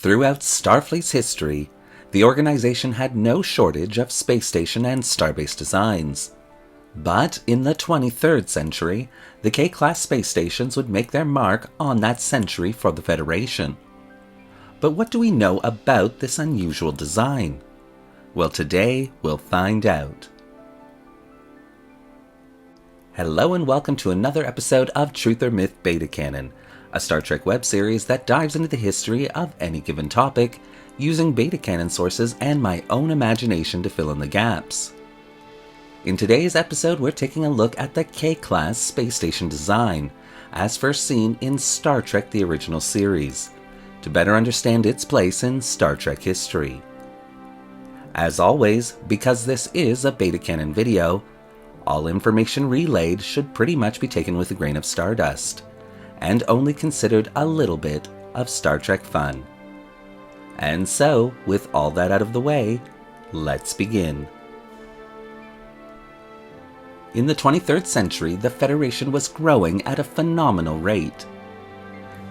Throughout Starfleet's history, the organization had no shortage of space station and starbase designs. But in the 23rd century, the K-class space stations would make their mark on that century for the Federation. But what do we know about this unusual design? Well, today we'll find out. Hello and welcome to another episode of Truth or Myth Beta Canon, a Star Trek web series that dives into the history of any given topic, using beta canon sources and my own imagination to fill in the gaps. In today's episode, we're taking a look at the K-class space station design, as first seen in Star Trek the original series, to better understand its place in Star Trek history. As always, because this is a beta canon video, all information relayed should pretty much be taken with a grain of stardust, and only considered a little bit of Star Trek fun. And so, with all that out of the way, let's begin. In the 23rd century, the Federation was growing at a phenomenal rate.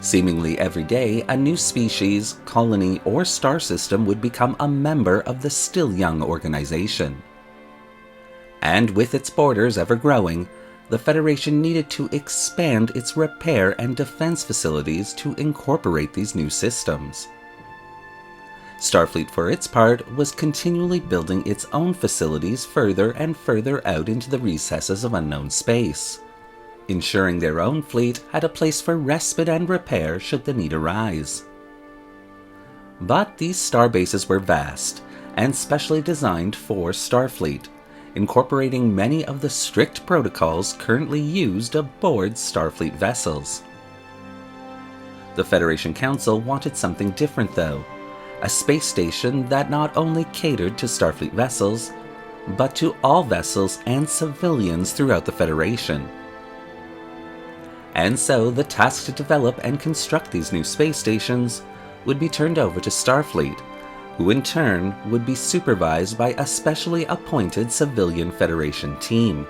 Seemingly every day, a new species, colony, or star system would become a member of the still young organization. And with its borders ever growing, the Federation needed to expand its repair and defense facilities to incorporate these new systems. Starfleet, for its part, was continually building its own facilities further and further out into the recesses of unknown space, ensuring their own fleet had a place for respite and repair should the need arise. But these star bases were vast, and specially designed for Starfleet, incorporating many of the strict protocols currently used aboard Starfleet vessels. The Federation Council wanted something different though, a space station that not only catered to Starfleet vessels, but to all vessels and civilians throughout the Federation. And so the task to develop and construct these new space stations would be turned over to Starfleet, who in turn would be supervised by a specially appointed civilian Federation team.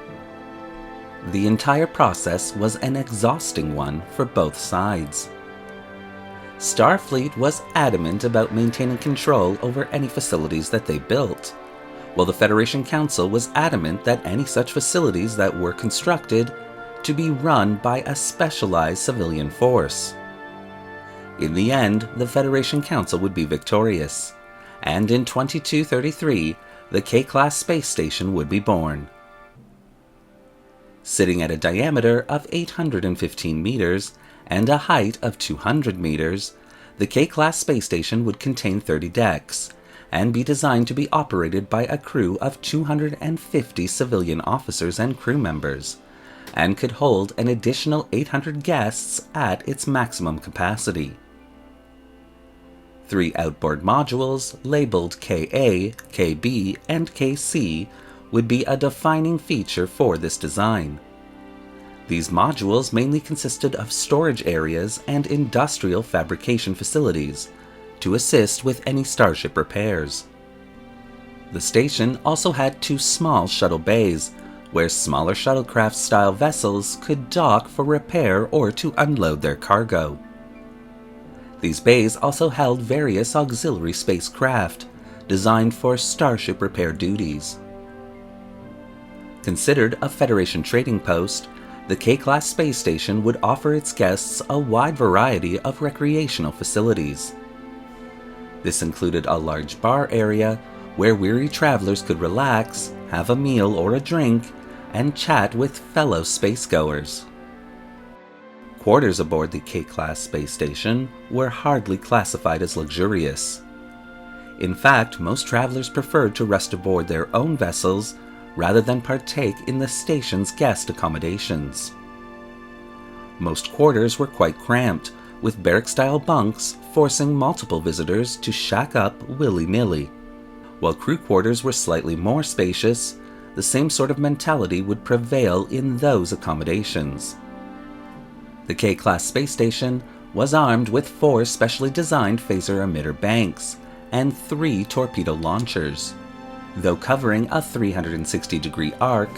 The entire process was an exhausting one for both sides. Starfleet was adamant about maintaining control over any facilities that they built, while the Federation Council was adamant that any such facilities that were constructed to be run by a specialized civilian force. In the end, the Federation Council would be victorious, and in 2233, the K-class space station would be born. Sitting at a diameter of 815 meters and a height of 200 meters, the K-class space station would contain 30 decks, and be designed to be operated by a crew of 250 civilian officers and crew members, and could hold an additional 800 guests at its maximum capacity. 3 outboard modules, labeled KA, KB, and KC, would be a defining feature for this design. These modules mainly consisted of storage areas and industrial fabrication facilities to assist with any starship repairs. The station also had 2 small shuttle bays, where smaller shuttlecraft-style vessels could dock for repair or to unload their cargo. These bays also held various auxiliary spacecraft, designed for starship repair duties. Considered a Federation trading post, the K-class space station would offer its guests a wide variety of recreational facilities. This included a large bar area where weary travelers could relax, have a meal or a drink, and chat with fellow spacegoers. Quarters aboard the K-class space station were hardly classified as luxurious. In fact, most travelers preferred to rest aboard their own vessels rather than partake in the station's guest accommodations. Most quarters were quite cramped, with barrack-style bunks forcing multiple visitors to shack up willy-nilly. While crew quarters were slightly more spacious, the same sort of mentality would prevail in those accommodations. The K-class space station was armed with 4 specially designed phaser emitter banks and 3 torpedo launchers. Though covering a 360-degree arc,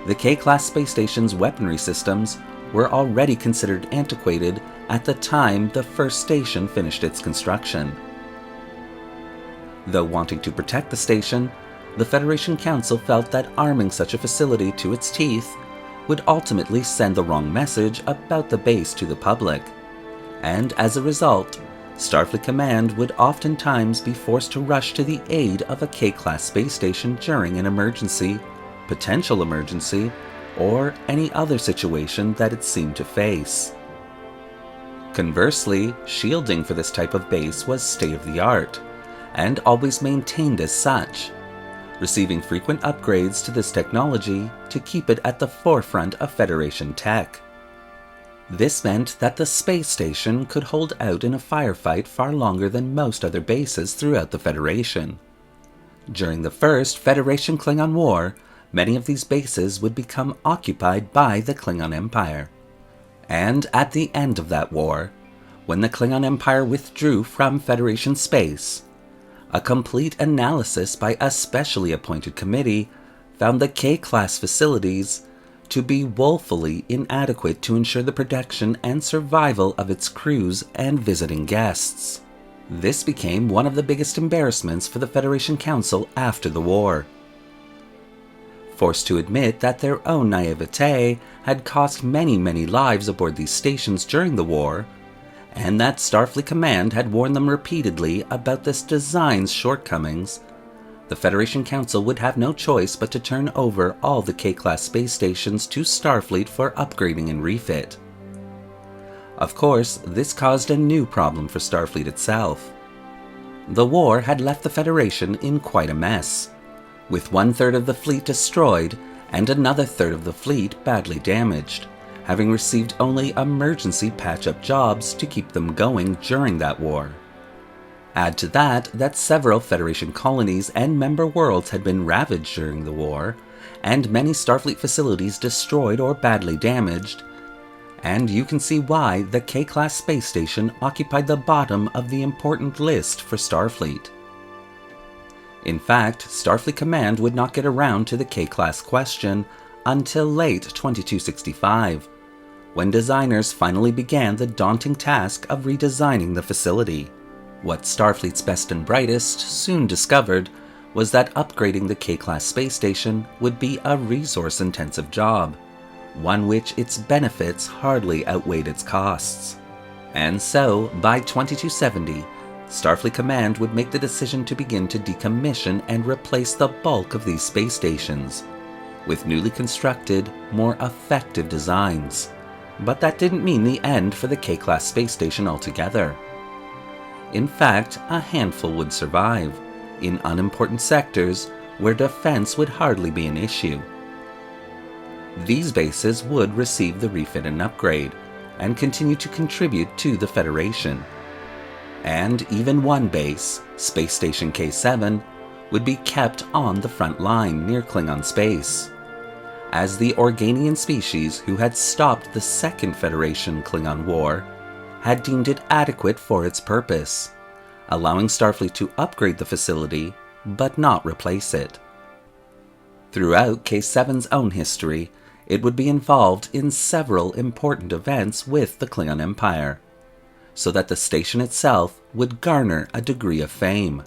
the K-class space station's weaponry systems were already considered antiquated at the time the first station finished its construction, Though wanting to protect the station, the Federation Council felt that arming such a facility to its teeth would ultimately send the wrong message about the base to the public, and as a result, Starfleet Command would oftentimes be forced to rush to the aid of a K-class space station during an emergency, potential emergency, or any other situation that it seemed to face. Conversely, shielding for this type of base was state-of-the-art, and always maintained as such, receiving frequent upgrades to this technology to keep it at the forefront of Federation tech. This meant that the space station could hold out in a firefight far longer than most other bases throughout the Federation. During the First Federation Klingon War, many of these bases would become occupied by the Klingon Empire. And at the end of that war, when the Klingon Empire withdrew from Federation space, a complete analysis by a specially appointed committee found the K-class facilities to be woefully inadequate to ensure the protection and survival of its crews and visiting guests. This became one of the biggest embarrassments for the Federation Council after the war. Forced to admit that their own naivete had cost many lives aboard these stations during the war, and that Starfleet Command had warned them repeatedly about this design's shortcomings, the Federation Council would have no choice but to turn over all the K-class space stations to Starfleet for upgrading and refit. Of course, this caused a new problem for Starfleet itself. The war had left the Federation in quite a mess, with 1/3 of the fleet destroyed and another third of the fleet badly damaged, having received only emergency patch-up jobs to keep them going during that war. Add to that several Federation colonies and member worlds had been ravaged during the war, and many Starfleet facilities destroyed or badly damaged, and you can see why the K-class space station occupied the bottom of the important list for Starfleet. In fact, Starfleet Command would not get around to the K-class question until late 2265, when designers finally began the daunting task of redesigning the facility. What Starfleet's best and brightest soon discovered was that upgrading the K-class space station would be a resource-intensive job, one which its benefits hardly outweighed its costs. And so, by 2270, Starfleet Command would make the decision to begin to decommission and replace the bulk of these space stations with newly constructed, more effective designs. But that didn't mean the end for the K-class space station altogether. In fact, a handful would survive, in unimportant sectors where defense would hardly be an issue. These bases would receive the refit and upgrade, and continue to contribute to the Federation. And even one base, Space Station K7, would be kept on the front line near Klingon space, as the Organian species who had stopped the Second Federation Klingon War had deemed it adequate for its purpose, allowing Starfleet to upgrade the facility, but not replace it. Throughout K7's own history, it would be involved in several important events with the Klingon Empire, so that the station itself would garner a degree of fame.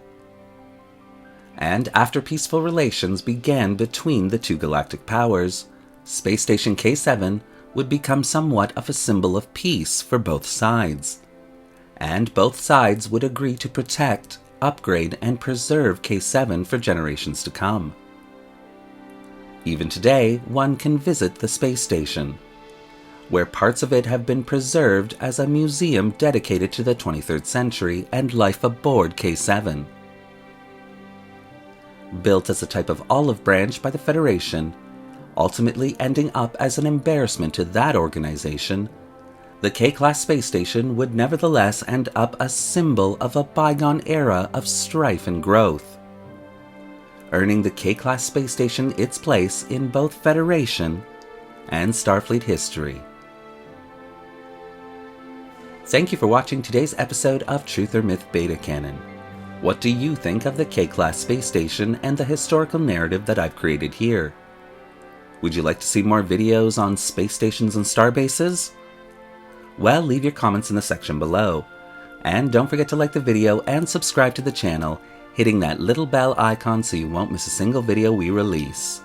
And after peaceful relations began between the two galactic powers, Space Station K7 would become somewhat of a symbol of peace for both sides, and both sides would agree to protect, upgrade, and preserve K7 for generations to come. Even today, one can visit the space station, where parts of it have been preserved as a museum dedicated to the 23rd century and life aboard K7. Built as a type of olive branch by the Federation, ultimately ending up as an embarrassment to that organization, the K-class space station would nevertheless end up a symbol of a bygone era of strife and growth, earning the K-class space station its place in both Federation and Starfleet history. Thank you for watching today's episode of Truth or Myth Beta Canon. What do you think of the K-class space station and the historical narrative that I've created here? Would you like to see more videos on space stations and starbases? Well, leave your comments in the section below. And don't forget to like the video and subscribe to the channel, hitting that little bell icon so you won't miss a single video we release.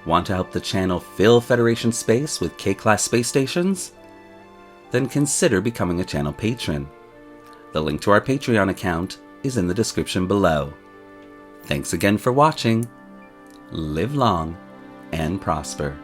Want to help the channel fill Federation space with K-Class space stations? Then consider becoming a channel patron. The link to our Patreon account is in the description below. Thanks again for watching. Live long and prosper.